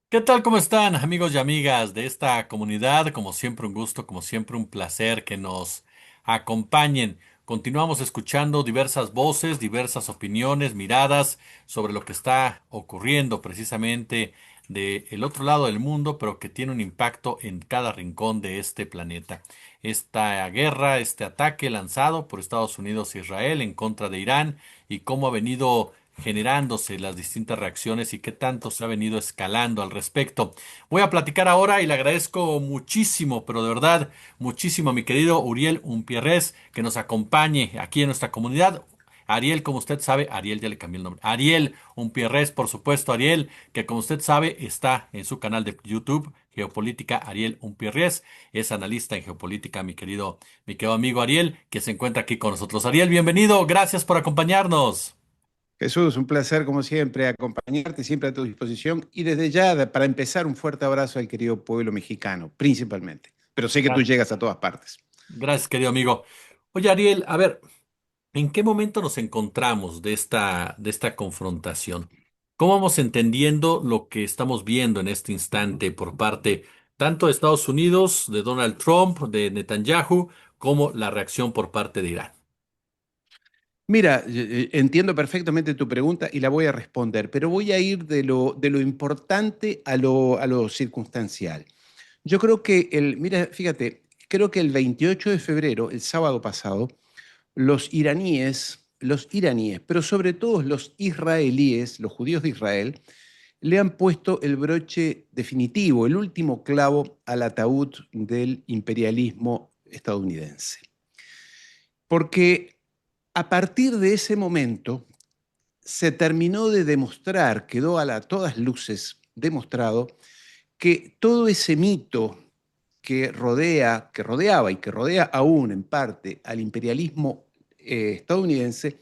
¿Qué tal? ¿Cómo están, amigos y amigas de esta comunidad? Como siempre, un gusto, como siempre, un placer que nos acompañen. Continuamos escuchando diversas voces, diversas opiniones, miradas sobre lo que está ocurriendo precisamente del otro lado del mundo, pero que tiene un impacto en cada rincón de este planeta. Esta guerra, este ataque lanzado por Estados Unidos e Israel en contra de Irán y cómo ha venido generándose las distintas reacciones y qué tanto se ha venido escalando al respecto. Voy a platicar ahora y le agradezco muchísimo, pero de verdad muchísimo a mi querido Uriel Umpierrez que nos acompañe aquí en nuestra comunidad. Ariel, como usted sabe, Ariel ya le cambié el nombre. Ariel Umpierrez, por supuesto, Ariel, que como usted sabe está en su canal de YouTube, Geopolítica Ariel Umpierrez, es analista en geopolítica, mi querido amigo Ariel, que se encuentra aquí con nosotros. Ariel, bienvenido, gracias por acompañarnos. Jesús, un placer como siempre acompañarte, siempre a tu disposición y desde ya, para empezar, un fuerte abrazo al querido pueblo mexicano, principalmente. Pero sé que tú llegas a todas partes. Gracias, querido amigo. Oye, Ariel, a ver, ¿en qué momento nos encontramos de esta confrontación? ¿Cómo vamos entendiendo lo que estamos viendo en este instante por parte tanto de Estados Unidos, de Donald Trump, de Netanyahu, como la reacción por parte de Irán? Mira, entiendo perfectamente tu pregunta y la voy a responder, pero voy a ir de lo importante a lo circunstancial. Yo creo que mira, fíjate, creo que el 28 de febrero, el sábado pasado, los iraníes, pero sobre todo los israelíes, los judíos de Israel, le han puesto el broche definitivo, el último clavo al ataúd del imperialismo estadounidense. Porque a partir de ese momento se terminó de demostrar, quedó a todas luces demostrado, que todo ese mito que rodeaba y que rodea aún en parte al imperialismo estadounidense,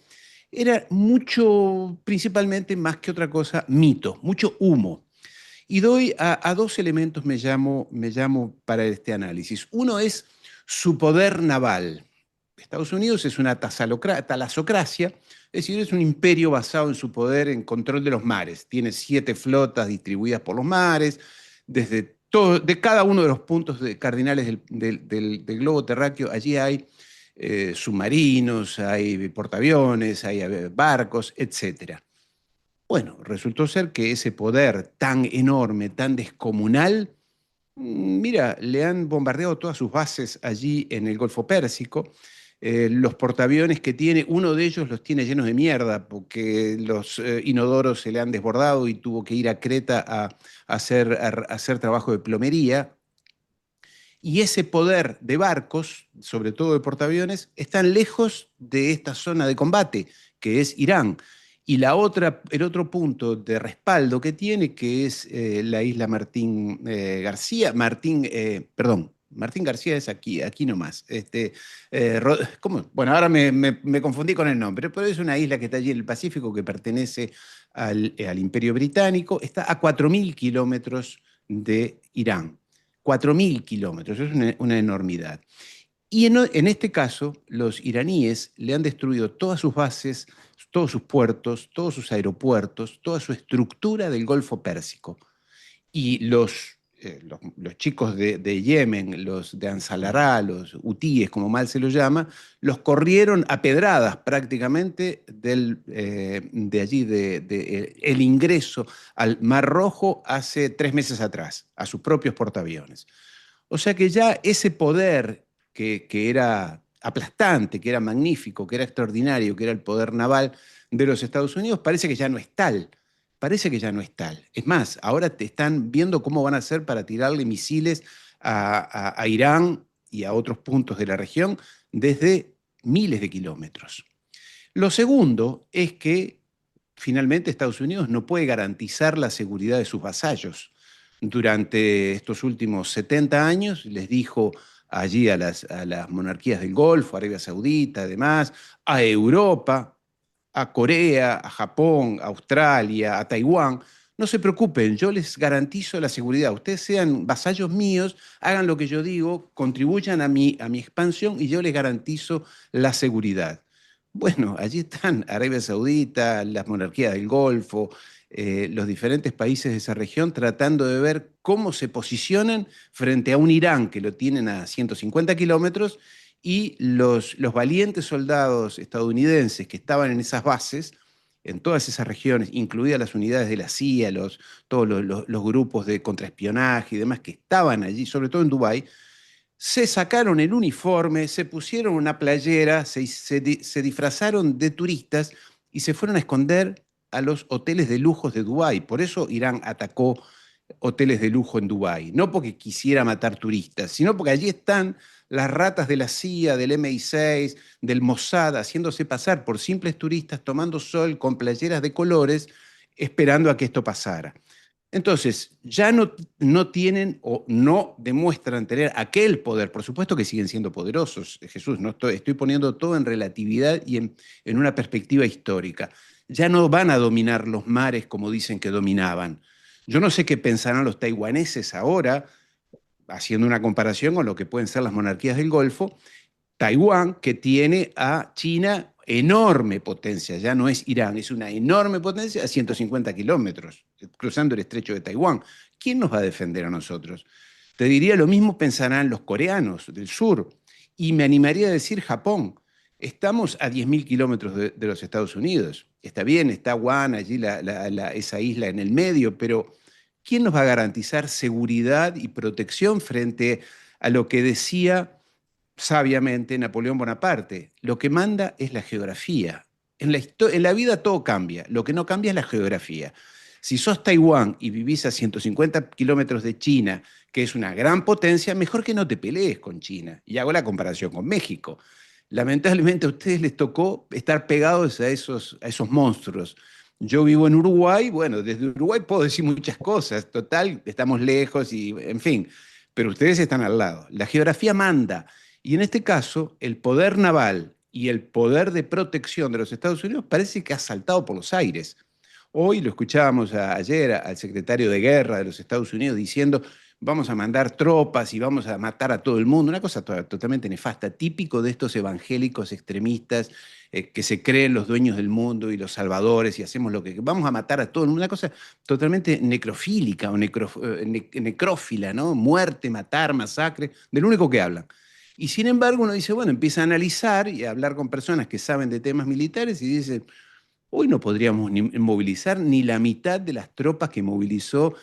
era mucho, principalmente más que otra cosa, mito, mucho humo. Y doy a dos elementos me llamo para este análisis. Uno es su poder naval. Estados Unidos es una talasocracia, es decir, es un imperio basado en su poder en control de los mares. Tiene 7 flotas distribuidas por los mares, de cada uno de los puntos cardinales del globo terráqueo, allí hay submarinos, hay portaaviones, hay barcos, etcétera. Bueno, resultó ser que ese poder tan enorme, tan descomunal, mira, le han bombardeado todas sus bases allí en el Golfo Pérsico. Los portaaviones que tiene, uno de ellos los tiene llenos de mierda porque los inodoros se le han desbordado y tuvo que ir a Creta a hacer trabajo de plomería. Y ese poder de barcos, sobre todo de portaaviones, están lejos de esta zona de combate, que es Irán. Y el otro punto de respaldo que tiene, que es la isla Martín García, perdón, Martín García es aquí nomás. ¿Cómo? Bueno, ahora me confundí con el nombre, pero es una isla que está allí en el Pacífico que pertenece al Imperio Británico, está a 4.000 kilómetros de Irán. 4.000 kilómetros, es una enormidad. Y en este caso, los iraníes le han destruido todas sus bases, todos sus puertos, todos sus aeropuertos, toda su estructura del Golfo Pérsico. Y los chicos de Yemen, los de Ansalará, los hutíes, como mal se los llama, los corrieron a pedradas prácticamente de allí, el ingreso al Mar Rojo hace 3 meses atrás, a sus propios portaaviones. O sea que ya ese poder que era aplastante, que era magnífico, que era extraordinario, que era el poder naval de los Estados Unidos, parece que ya no es tal. Parece que ya no es tal. Es más, ahora te están viendo cómo van a hacer para tirarle misiles a Irán y a otros puntos de la región desde miles de kilómetros. Lo segundo es que finalmente Estados Unidos no puede garantizar la seguridad de sus vasallos. Durante estos últimos 70 años les dijo allí a las monarquías del Golfo, a Arabia Saudita, además, a Europa, a Corea, a Japón, a Australia, a Taiwán, no se preocupen, yo les garantizo la seguridad. Ustedes sean vasallos míos, hagan lo que yo digo, contribuyan a mi expansión y yo les garantizo la seguridad. Bueno, allí están Arabia Saudita, las monarquías del Golfo, los diferentes países de esa región tratando de ver cómo se posicionan frente a un Irán que lo tienen a 150 kilómetros y los valientes soldados estadounidenses que estaban en esas bases, en todas esas regiones, incluidas las unidades de la CIA, todos los grupos de contraespionaje y demás que estaban allí, sobre todo en Dubái, se sacaron el uniforme, se pusieron una playera, se disfrazaron de turistas y se fueron a esconder a los hoteles de lujos de Dubái. Por eso Irán atacó hoteles de lujo en Dubái. No porque quisiera matar turistas, sino porque allí están las ratas de la CIA, del MI6, del Mossad, haciéndose pasar por simples turistas, tomando sol con playeras de colores, esperando a que esto pasara. Entonces, ya no tienen o no demuestran tener aquel poder. Por supuesto que siguen siendo poderosos, Jesús, no estoy poniendo todo en relatividad y en una perspectiva histórica. Ya no van a dominar los mares como dicen que dominaban. Yo no sé qué pensarán los taiwaneses ahora, haciendo una comparación con lo que pueden ser las monarquías del Golfo. Taiwán, que tiene a China enorme potencia, ya no es Irán, es una enorme potencia a 150 kilómetros, cruzando el estrecho de Taiwán. ¿Quién nos va a defender a nosotros? Te diría lo mismo pensarán los coreanos del sur, y me animaría a decir Japón. Estamos a 10.000 kilómetros de los Estados Unidos. Está bien, está Guam, allí esa isla en el medio, pero ¿quién nos va a garantizar seguridad y protección frente a lo que decía sabiamente Napoleón Bonaparte? Lo que manda es la geografía. En la vida todo cambia, lo que no cambia es la geografía. Si sos Taiwán y vivís a 150 kilómetros de China, que es una gran potencia, mejor que no te pelees con China. Y hago la comparación con México. Lamentablemente a ustedes les tocó estar pegados a esos monstruos. Yo vivo en Uruguay, bueno, desde Uruguay puedo decir muchas cosas, total, estamos lejos y en fin, pero ustedes están al lado. La geografía manda. Y en este caso, el poder naval y el poder de protección de los Estados Unidos parece que ha saltado por los aires. Hoy lo escuchábamos ayer al secretario de Guerra de los Estados Unidos diciendo vamos a mandar tropas y vamos a matar a todo el mundo, una cosa totalmente nefasta, típico de estos evangélicos extremistas que se creen los dueños del mundo y los salvadores y hacemos lo que vamos a matar a todo el mundo, una cosa totalmente necrofílica o necrófila, ¿no? Muerte, matar, masacre, del único que hablan. Y sin embargo uno dice, bueno, empieza a analizar y a hablar con personas que saben de temas militares y dice, hoy no podríamos movilizar ni la mitad de las tropas que movilizó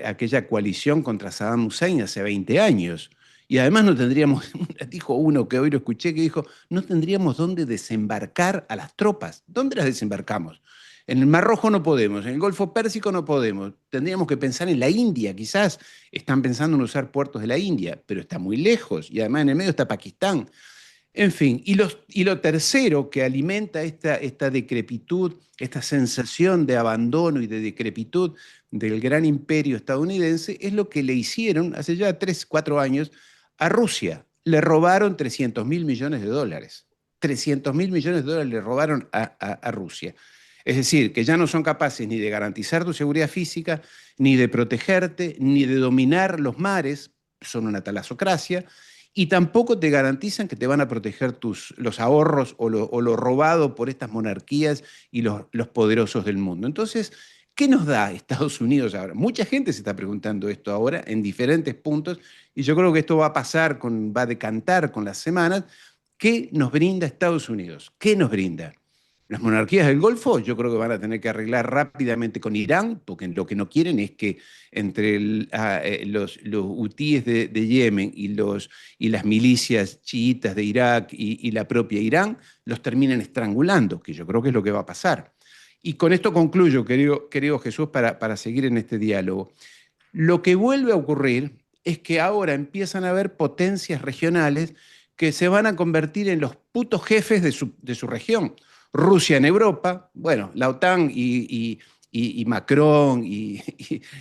aquella coalición contra Saddam Hussein hace 20 años. Y además no tendríamos, dijo uno que hoy lo escuché, que dijo, no tendríamos dónde desembarcar a las tropas. ¿Dónde las desembarcamos? En el Mar Rojo no podemos, en el Golfo Pérsico no podemos. Tendríamos que pensar en la India, quizás están pensando en usar puertos de la India, pero está muy lejos y además en el medio está Pakistán. En fin, y lo tercero que alimenta esta decrepitud, esta sensación de abandono y de decrepitud del gran imperio estadounidense es lo que le hicieron hace ya 3, 4 años a Rusia. Le robaron 300.000 millones de dólares. 300.000 millones de dólares le robaron a Rusia. Es decir, que ya no son capaces ni de garantizar tu seguridad física, ni de protegerte, ni de dominar los mares, son una talasocracia, y tampoco te garantizan que te van a proteger los ahorros o lo robado por estas monarquías y los poderosos del mundo. Entonces, ¿qué nos da Estados Unidos ahora? Mucha gente se está preguntando esto ahora en diferentes puntos y yo creo que esto va a pasar, va a decantar con las semanas. ¿Qué nos brinda Estados Unidos? ¿Qué nos brinda? Las monarquías del Golfo yo creo que van a tener que arreglar rápidamente con Irán, porque lo que no quieren es que entre los hutíes de Yemen y las milicias chiitas de Irak y la propia Irán los terminen estrangulando, que yo creo que es lo que va a pasar. Y con esto concluyo, querido Jesús, para seguir en este diálogo. Lo que vuelve a ocurrir es que ahora empiezan a haber potencias regionales que se van a convertir en los putos jefes de su región. Rusia en Europa, bueno, la OTAN y Macron y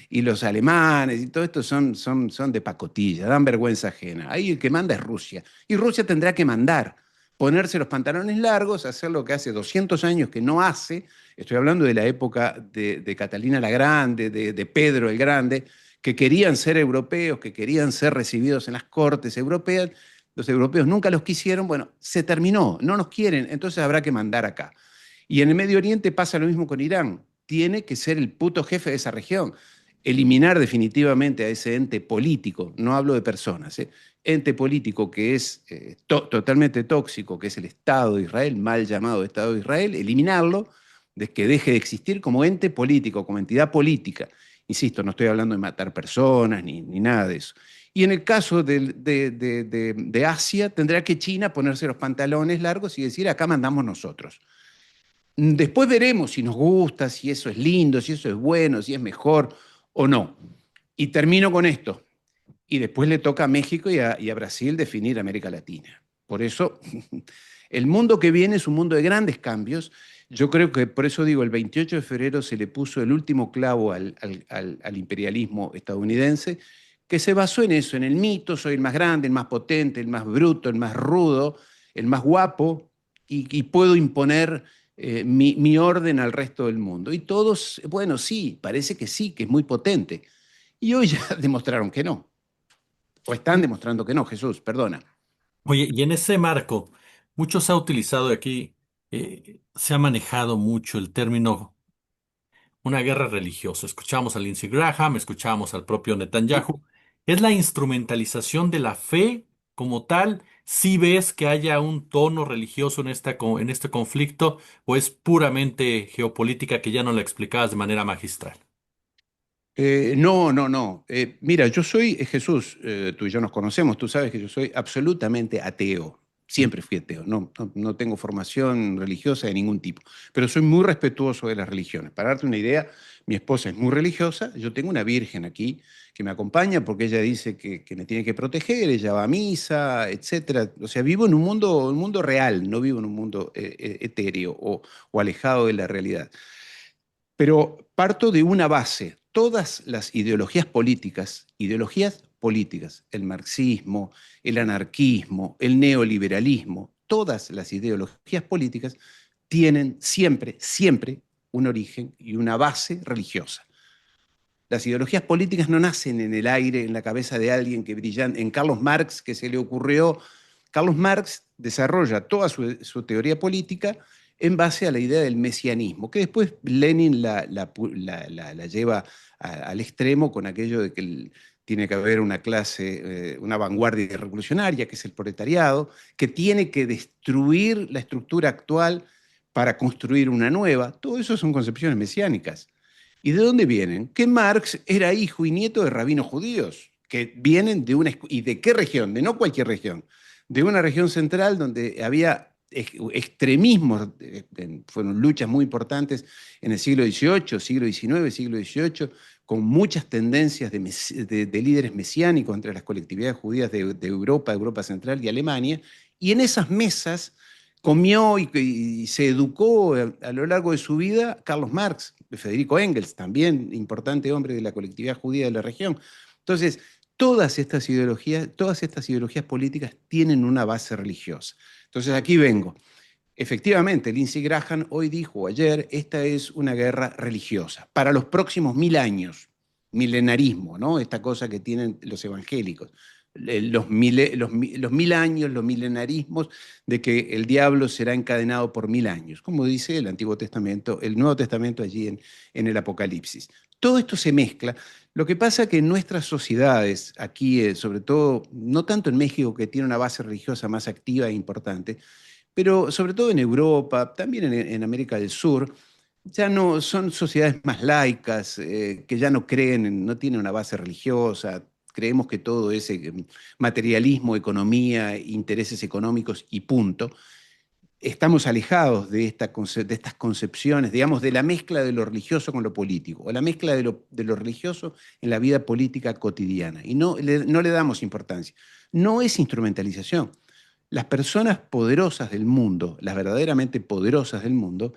los alemanes y todo esto son de pacotilla, dan vergüenza ajena. Ahí el que manda es Rusia. Y Rusia tendrá que mandar, ponerse los pantalones largos, hacer lo que hace 200 años que no hace. Estoy hablando de la época de Catalina la Grande, de Pedro el Grande, que querían ser europeos, que querían ser recibidos en las cortes europeas. Los europeos nunca los quisieron, bueno, se terminó, no nos quieren, entonces habrá que mandar acá. Y en el Medio Oriente pasa lo mismo con Irán. tiene que ser el puto jefe de esa región. Eliminar definitivamente a ese ente político, no hablo de personas, ente político que es totalmente tóxico, que es el Estado de Israel, mal llamado Estado de Israel, eliminarlo, de que deje de existir como ente político, como entidad política. Insisto, no estoy hablando de matar personas ni nada de eso. Y en el caso de Asia, tendrá que China ponerse los pantalones largos y decir, acá mandamos nosotros. Después veremos si nos gusta, si eso es lindo, si eso es bueno, si es mejor o no. Y termino con esto. Y después le toca a México y a Brasil definir América Latina. Por eso, el mundo que viene es un mundo de grandes cambios. Yo creo que por eso digo, el 28 de febrero se le puso el último clavo al imperialismo estadounidense, que se basó en eso, en el mito, soy el más grande, el más potente, el más bruto, el más rudo, el más guapo, y puedo imponer mi orden al resto del mundo. Y todos, bueno, sí, que es muy potente. Y hoy ya demostraron que no, o están demostrando que no, Jesús, perdona. Oye, y en ese marco, mucho se ha utilizado aquí, se ha manejado mucho el término una guerra religiosa. Escuchamos a Lindsey Graham, escuchamos al propio Netanyahu. ¿Es la instrumentalización de la fe como tal? ¿Si ves que haya un tono religioso en en este conflicto o es puramente geopolítica que ya no la explicabas de manera magistral? No, no, no. Mira, yo soy Jesús, tú y yo nos conocemos, tú sabes que yo soy absolutamente ateo. Siempre fui ateo, no tengo formación religiosa de ningún tipo, pero soy muy respetuoso de las religiones. Para darte una idea, mi esposa es muy religiosa, yo tengo una virgen aquí que me acompaña porque ella dice que me tiene que proteger, ella va a misa, etcétera. O sea, vivo en un mundo real, no vivo en un mundo etéreo o alejado de la realidad. Pero parto de una base. Todas las ideologías políticas, el marxismo, el anarquismo, el neoliberalismo, todas las ideologías políticas tienen siempre, siempre un origen y una base religiosa. Las ideologías políticas no nacen en el aire, en la cabeza de alguien que brillan. En Carlos Marx, que se le ocurrió, Carlos Marx desarrolla toda su teoría política en base a la idea del mesianismo, que después Lenin la lleva al extremo con aquello de que tiene que haber una clase, una vanguardia revolucionaria, que es el proletariado, que tiene que destruir la estructura actual para construir una nueva. Todo eso son concepciones mesiánicas. ¿Y de dónde vienen? Que Marx era hijo y nieto de rabinos judíos, que vienen de una... ¿Y de qué región? De no cualquier región, de una región central donde había extremismos, fueron luchas muy importantes en el siglo XVIII, siglo XIX, siglo XVIII, con muchas tendencias de líderes mesiánicos entre las colectividades judías de Europa, Europa Central y Alemania, y en esas mesas comió y se educó a lo largo de su vida Carlos Marx, Federico Engels, también importante hombre de la colectividad judía de la región. Entonces, todas estas ideologías políticas tienen una base religiosa. Entonces, aquí vengo. Efectivamente, Lindsey Graham hoy dijo, ayer, esta es una guerra religiosa para los próximos 1000 años, milenarismo, ¿no? Esta cosa que tienen los evangélicos, los 1000 años, los milenarismos de que el diablo será encadenado por 1000 años, como dice el Antiguo Testamento, el Nuevo Testamento allí en el Apocalipsis. Todo esto se mezcla. Lo que pasa que en nuestras sociedades, aquí, sobre todo, no tanto en México, que tiene una base religiosa más activa e importante, pero sobre todo en Europa, también en América del Sur, ya no son sociedades más laicas, que ya no creen, no tienen una base religiosa. Creemos que todo es materialismo, economía, intereses económicos y punto. Estamos alejados de estas concepciones, digamos, de la mezcla de lo religioso con lo político, o la mezcla de lo religioso en la vida política cotidiana, y no le damos importancia. No es instrumentalización. Las personas poderosas del mundo, las verdaderamente poderosas del mundo,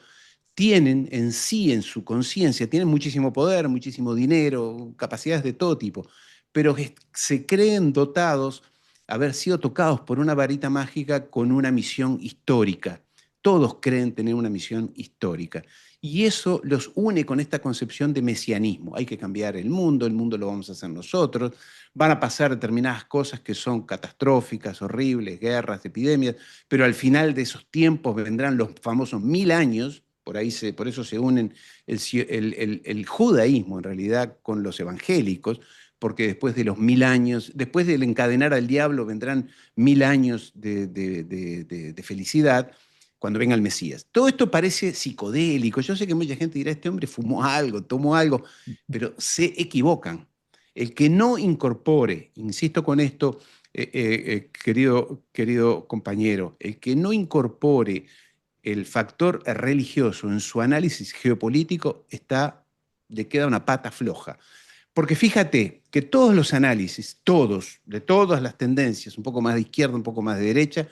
tienen en sí, en su conciencia, tienen muchísimo poder, muchísimo dinero, capacidades de todo tipo, pero se creen dotados, haber sido tocados por una varita mágica con una misión histórica. Todos creen tener una misión histórica. Y eso los une con esta concepción de mesianismo. Hay que cambiar el mundo lo vamos a hacer nosotros, van a pasar determinadas cosas que son catastróficas, horribles, guerras, epidemias, pero al final de esos tiempos vendrán los famosos 1000 años por eso se unen el judaísmo en realidad con los evangélicos, porque después de los 1000 años, después del encadenar al diablo, vendrán 1000 años de felicidad cuando venga el Mesías. Todo esto parece psicodélico. Yo sé que mucha gente dirá, este hombre fumó algo, tomó algo, pero se equivocan. El que no incorpore, insisto con esto, querido compañero, el que no incorpore el factor religioso en su análisis geopolítico le queda una pata floja. Porque fíjate que todos los análisis, todos, de todas las tendencias, un poco más de izquierda, un poco más de derecha,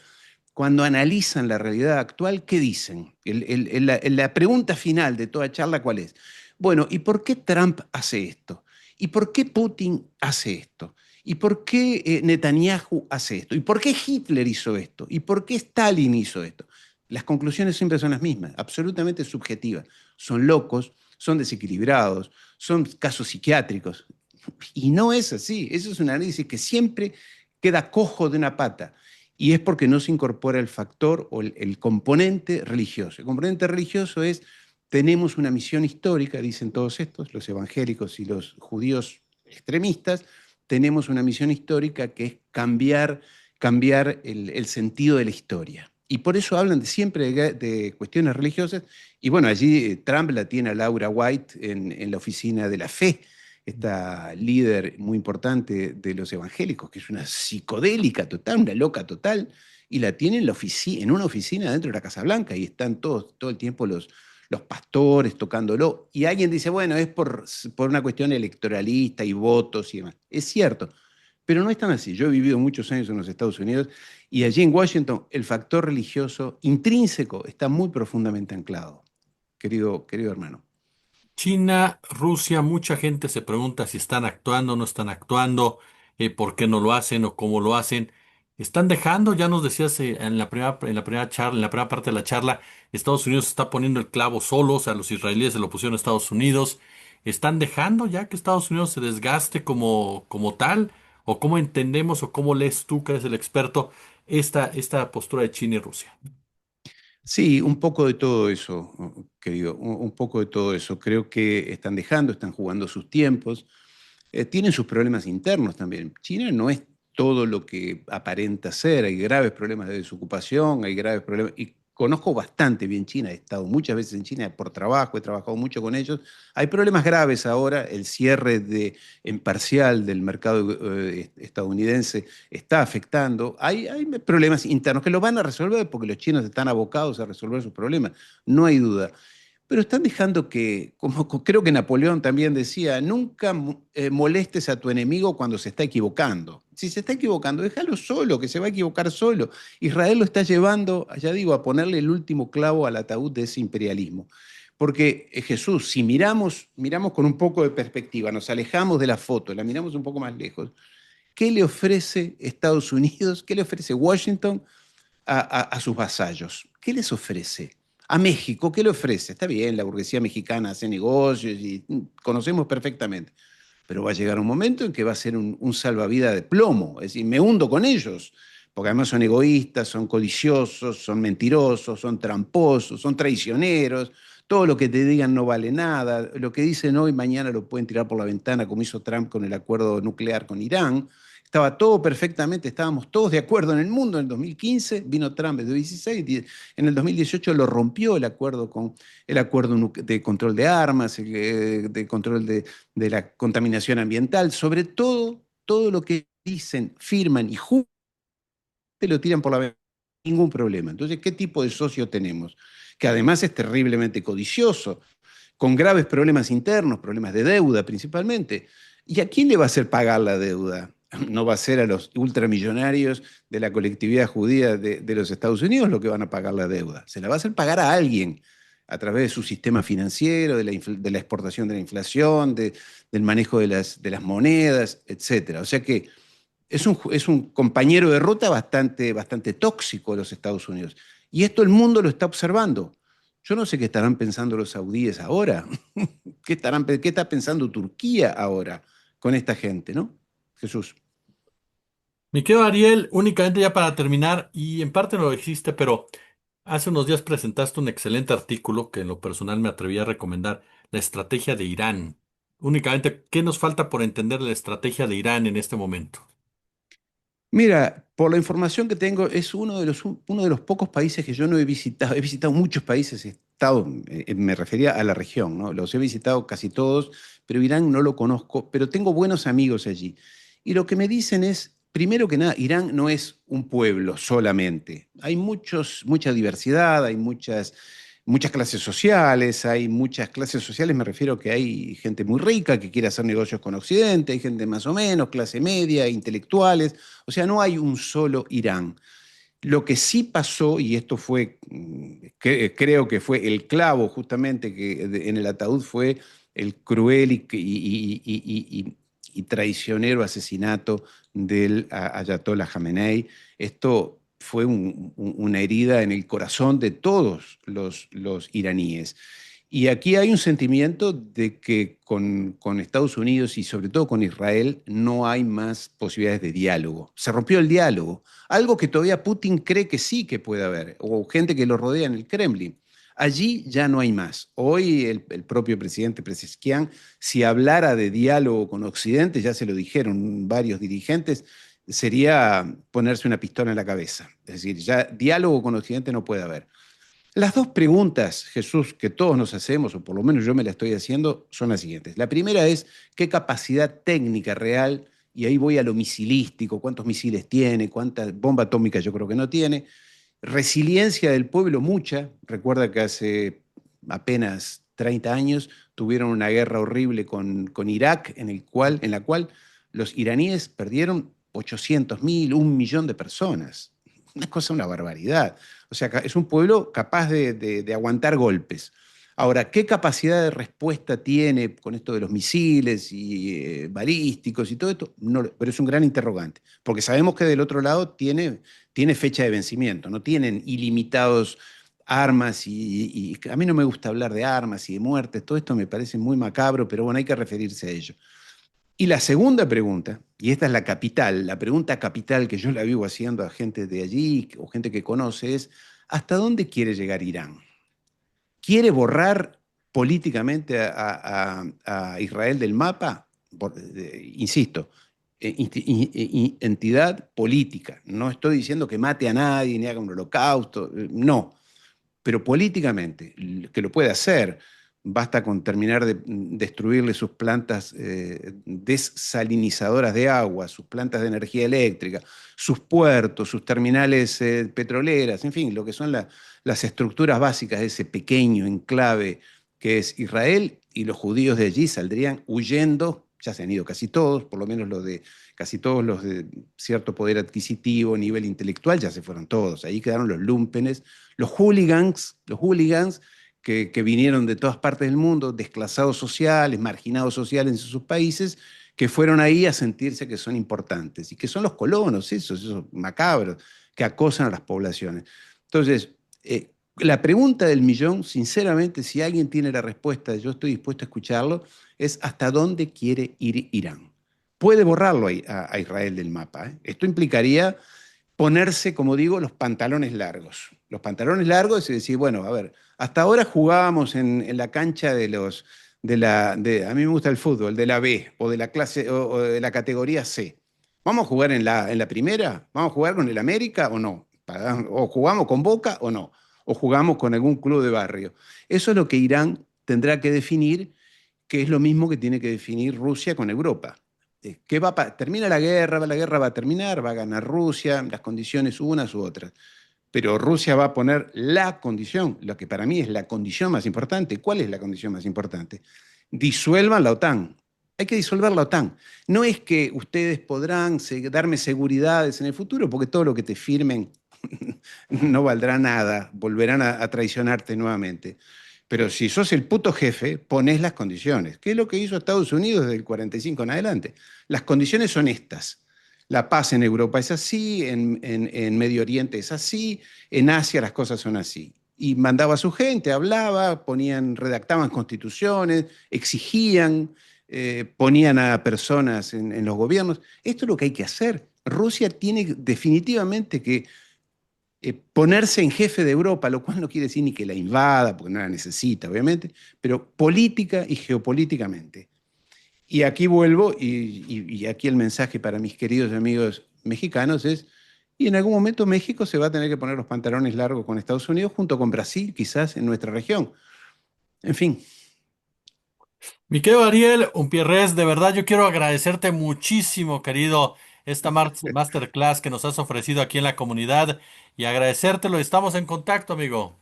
cuando analizan la realidad actual, ¿qué dicen? La pregunta final de toda charla, ¿cuál es? Bueno, ¿y por qué Trump hace esto? ¿Y por qué Putin hace esto? ¿Y por qué Netanyahu hace esto? ¿Y por qué Hitler hizo esto? ¿Y por qué Stalin hizo esto? Las conclusiones siempre son las mismas, absolutamente subjetivas. Son locos, son desequilibrados, son casos psiquiátricos. Y no es así. Eso es un análisis que siempre queda cojo de una pata. Y es porque no se incorpora el factor o el componente religioso. El componente religioso es, tenemos una misión histórica, dicen todos estos, los evangélicos y los judíos extremistas, tenemos una misión histórica que es cambiar el sentido de la historia. Y por eso hablan siempre de cuestiones religiosas. Y bueno, allí Trump la tiene a Laura White en la oficina de la fe, esta líder muy importante de los evangélicos, que es una psicodélica total, una loca total, y la tiene en una oficina dentro de la Casa Blanca, y están todo el tiempo los pastores tocándolo, y alguien dice, bueno, es por una cuestión electoralista y votos y demás. Es cierto, pero no es tan así. Yo he vivido muchos años en los Estados Unidos y allí en Washington el factor religioso intrínseco está muy profundamente anclado, querido hermano. China, Rusia, mucha gente se pregunta si están actuando o no están actuando, por qué no lo hacen o cómo lo hacen. Están dejando, ya nos decías en la primera charla, en la primera parte de la charla, Estados Unidos está poniendo el clavo solo, o sea, los israelíes se lo pusieron a Estados Unidos. ¿Están dejando ya que Estados Unidos se desgaste como tal? ¿O cómo entendemos o cómo lees tú, que eres el experto, esta postura de China y Rusia? Sí, un poco de todo eso, querido, un poco de todo eso. Creo que están jugando sus tiempos, tienen sus problemas internos también. China no es todo lo que aparenta ser, hay graves problemas de desocupación, hay graves problemas, y conozco bastante bien China, he estado muchas veces en China por trabajo, he trabajado mucho con ellos. Hay problemas graves ahora, el cierre en parcial del mercado estadounidense está afectando. Hay problemas internos que los van a resolver porque los chinos están abocados a resolver sus problemas, no hay duda. Pero están dejando que, como creo que Napoleón también decía, nunca molestes a tu enemigo cuando se está equivocando. Si se está equivocando, déjalo solo, que se va a equivocar solo. Israel lo está llevando, ya digo, a ponerle el último clavo al ataúd de ese imperialismo. Porque Jesús, si miramos con un poco de perspectiva, nos alejamos de la foto, la miramos un poco más lejos, ¿qué le ofrece Estados Unidos? ¿Qué le ofrece Washington a sus vasallos? ¿Qué les ofrece? A México, ¿qué le ofrece? Está bien, la burguesía mexicana hace negocios y conocemos perfectamente, pero va a llegar un momento en que va a ser un salvavidas de plomo, es decir, me hundo con ellos, porque además son egoístas, son codiciosos, son mentirosos, son tramposos, son traicioneros, todo lo que te digan no vale nada, lo que dicen hoy, mañana lo pueden tirar por la ventana, como hizo Trump con el acuerdo nuclear con Irán. Estaba todo perfectamente, estábamos todos de acuerdo en el mundo. En el 2015 vino Trump en el 2016, en el 2018 lo rompió el acuerdo de control de armas, de control de la contaminación ambiental, sobre todo lo que dicen, firman y juran, te lo tiran por la ventana, ningún problema. Entonces, ¿qué tipo de socio tenemos? Que además es terriblemente codicioso, con graves problemas internos, problemas de deuda principalmente. ¿Y a quién le va a hacer pagar la deuda? No va a ser a los ultramillonarios de la colectividad judía de los Estados Unidos lo que van a pagar la deuda. Se la va a hacer pagar a alguien a través de su sistema financiero, de la exportación de la inflación, del manejo de las monedas, etcétera. O sea que es un compañero de ruta bastante tóxico de los Estados Unidos. Y esto el mundo lo está observando. Yo no sé qué estarán pensando los saudíes ahora. ¿Qué está pensando Turquía ahora con esta gente, no? Jesús. Mi querido Ariel, únicamente ya para terminar, y en parte no lo dijiste, pero Hace unos días presentaste un excelente artículo que en lo personal me atreví a recomendar, la estrategia de Irán. Únicamente, ¿qué nos falta por entender la estrategia de Irán en este momento? Mira, por la información que tengo, es uno de los pocos países que yo no he visitado. He visitado muchos países, he estado, me refería a la región, ¿no? Los he visitado casi todos, pero Irán no lo conozco, pero tengo buenos amigos allí. Y lo que me dicen es, primero que nada, Irán no es un pueblo solamente. Hay mucha diversidad, hay muchas clases sociales, hay muchas clases sociales, me refiero que hay gente muy rica que quiere hacer negocios con Occidente, hay gente más o menos, clase media, intelectuales. O sea, no hay un solo Irán. Lo que sí pasó, y esto fue, creo que fue el clavo justamente en el ataúd, fue el cruel y traicionero asesinato del Ayatollah Khamenei. Esto fue una herida en el corazón de todos los iraníes. Y aquí hay un sentimiento de que con Estados Unidos y sobre todo con Israel no hay más posibilidades de diálogo. Se rompió el diálogo, algo que todavía Putin cree que sí que puede haber, o gente que lo rodea en el Kremlin. Allí ya no hay más. Hoy el propio presidente Pezeshkian, si hablara de diálogo con Occidente, ya se lo dijeron varios dirigentes, sería ponerse una pistola en la cabeza. Es decir, ya diálogo con Occidente no puede haber. Las dos preguntas, Jesús, que todos nos hacemos, o por lo menos yo me la estoy haciendo, son las siguientes. La primera es, ¿qué capacidad técnica real? Y ahí voy a lo misilístico, ¿cuántos misiles tiene? ¿Cuánta bomba atómica yo creo que no tiene? Resiliencia del pueblo, mucha. Recuerda que hace apenas 30 años tuvieron una guerra horrible con Irak, en la cual los iraníes perdieron 800.000, 1 millón de personas. Una cosa, una barbaridad. O sea, es un pueblo capaz de aguantar golpes. Ahora, ¿qué capacidad de respuesta tiene con esto de los misiles y balísticos y todo esto? No, pero es un gran interrogante, porque sabemos que del otro lado tiene fecha de vencimiento, no tienen ilimitados armas y a mí no me gusta hablar de armas y de muertes, todo esto me parece muy macabro, pero bueno, hay que referirse a ello. Y la segunda pregunta, y esta es la capital, la pregunta capital que yo la vivo haciendo a gente de allí o gente que conoce es, ¿hasta dónde quiere llegar Irán? ¿Quiere borrar políticamente a Israel del mapa? Insisto, entidad política. No estoy diciendo que mate a nadie ni haga un holocausto, no, pero políticamente, que lo puede hacer. Basta con terminar de destruirle sus plantas desalinizadoras de agua, sus plantas de energía eléctrica, sus puertos, sus terminales petroleras, en fin, lo que son las estructuras básicas de ese pequeño enclave que es Israel, y los judíos de allí saldrían huyendo, ya se han ido casi todos, por lo menos casi todos los de cierto poder adquisitivo, nivel intelectual, ya se fueron todos. Ahí quedaron los lúmpenes, los hooligans que vinieron de todas partes del mundo, desclasados sociales, marginados sociales en sus países, que fueron ahí a sentirse que son importantes y que son los colonos, esos macabros, que acosan a las poblaciones. Entonces, la pregunta del millón, sinceramente, si alguien tiene la respuesta, yo estoy dispuesto a escucharlo, es ¿hasta dónde quiere ir Irán? Puede borrarlo a Israel del mapa. ¿Eh? Esto implicaría ponerse, como digo, los pantalones largos. Los pantalones largos y decir, bueno, a ver, hasta ahora jugábamos en la cancha a mí me gusta el fútbol, de la B o de la clase o de la categoría C. ¿Vamos a jugar en la primera? ¿Vamos a jugar con el América o no? ¿O jugamos con Boca o no? ¿O jugamos con algún club de barrio? Eso es lo que Irán tendrá que definir, que es lo mismo que tiene que definir Rusia con Europa. Termina la guerra va a terminar, va a ganar Rusia, las condiciones unas u otras. Pero Rusia va a poner la condición, lo que para mí es la condición más importante. ¿Cuál es la condición más importante? Disuelvan la OTAN. Hay que disolver la OTAN. No es que ustedes podrán darme seguridades en el futuro, porque todo lo que te firmen no valdrá nada, volverán a traicionarte nuevamente. Pero si sos el puto jefe, pones las condiciones. ¿Qué es lo que hizo Estados Unidos desde el 45 en adelante? Las condiciones son estas. La paz en Europa es así, en Medio Oriente es así, en Asia las cosas son así. Y mandaba a su gente, hablaba, redactaban constituciones, exigían, ponían a personas en los gobiernos. Esto es lo que hay que hacer. Rusia tiene definitivamente que ponerse en jefe de Europa, lo cual no quiere decir ni que la invada, porque no la necesita, obviamente, pero política y geopolíticamente. Y aquí vuelvo, y aquí el mensaje para mis queridos amigos mexicanos es, y en algún momento México se va a tener que poner los pantalones largos con Estados Unidos, junto con Brasil, quizás en nuestra región. En fin, Mi querido Ariel Umpierrez, de verdad yo quiero agradecerte muchísimo, querido, esta masterclass que nos has ofrecido aquí en la comunidad y agradecértelo. Estamos en contacto, amigo.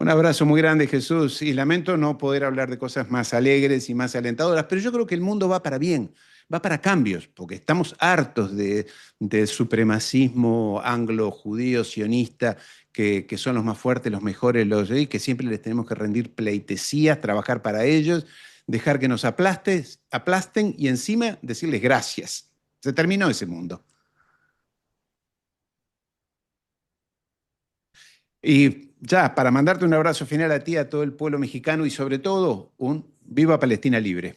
un abrazo muy grande, Jesús, y lamento no poder hablar de cosas más alegres y más alentadoras, pero yo creo que el mundo va para bien, va para cambios, porque estamos hartos del supremacismo anglo-judío, sionista, que son los más fuertes, los mejores, y que siempre les tenemos que rendir pleitesías, trabajar para ellos, dejar que nos aplasten y encima decirles gracias. Se terminó ese mundo. Y ya, para mandarte un abrazo final a ti, a todo el pueblo mexicano y sobre todo un Viva Palestina Libre.